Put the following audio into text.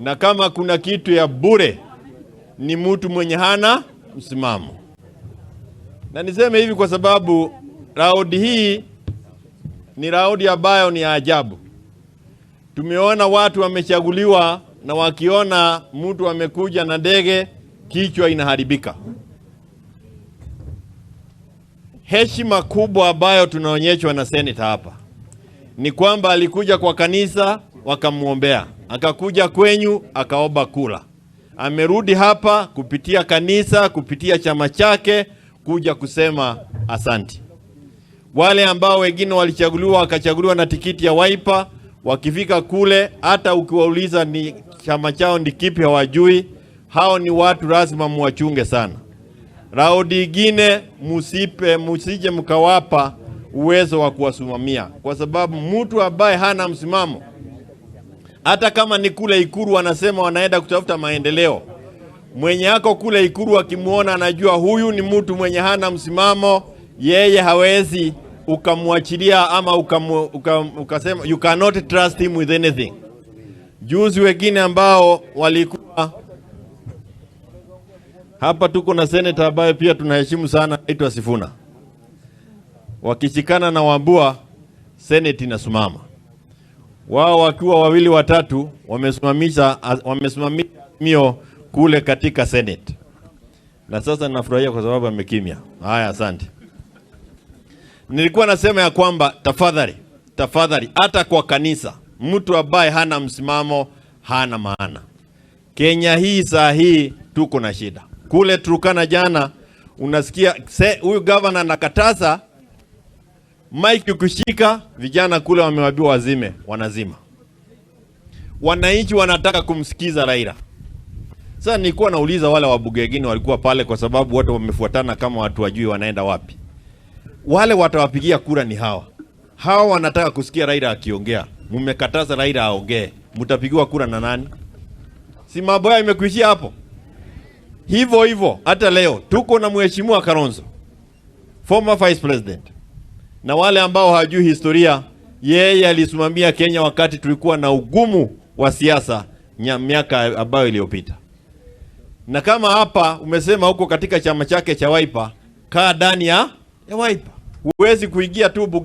Na kama kuna kitu ya bure ni mtu mwenye hana msimamo. Na niseme hivi kwa sababu raundi hii ni raundi ambayo ni ajabu. Tumeona watu wamechaguliwa na wakiona mtu amekuja na ndege kichwa inaharibika. Heshima kubwa ambayo tunaonyeshwa na seneta hapa ni kwamba alikuja kwa kanisa wakamuombea, akakuja kwenyu akaomba kula. Amerudi hapa kupitia kanisa, kupitia chama chake kuja kusema asanti. Wale ambao wengine walichaguliwa wakachaguliwa na tikiti ya Wiper, wakifika kule hata ukiwauliza ni chama chao ndi kipi hawajui. Hao ni watu lazima muwachunge sana. Raundi ingine musije mkawapa uwezo wa kuwasimamia, kwa sababu mtu ambaye hana msimamo, hata kama ni kule Ikuru wanasema wanaenda kutafuta maendeleo, mwenye yako kule Ikuru akimuona anajua huyu ni mtu mwenye hana msimamo, yeye hawezi ukamwachilia ama ukasema you cannot trust him with anything. Juzi wengine ambao walikuwa hapa, tuko na senator ambaye pia tunaheshimu sana, aitwa Sifuna. Wakishikana na Wambua, Senate inasimama. Wao wakiwa wawili watatu wamesimamisha mio kule katika Senate. Na sasa ninafurahia kwa sababu amekimya. Haya, asante. Nilikuwa nasema ya kwamba tafadhali hata kwa kanisa mtu ambaye hana msimamo hana maana. Kenya hii saa hii tuko na shida. Kule Turkana jana unasikia huyu governor anakataza mic kushika, vijana kule wamewaambiwa wazime, wanazima. Wananchi wanataka kumsikiza Raila. Sasa nilikuwa nauliza wale wabunge wengine walikuwa pale, kwa sababu wote wamefuatana kama watu wajui wanaenda wapi. Wale watawapigia kura ni hawa. Hawa wanataka kusikia Raila akiongea. Mmekataza Raila aongee. Mtapigiwa kura na nani? Si mambo imekuishia hapo. Hivyo hata leo tuko na mheshimiwa Kalonzo, former vice president. Na wale ambao hawajui historia, yeye alisimamia Kenya wakati tulikuwa na ugumu wa siasa miaka ambayo iliyopita. Na kama hapa umesema huko katika chama chake cha Wiper, kaa ndani ya Wiper. Huwezi kuingia tu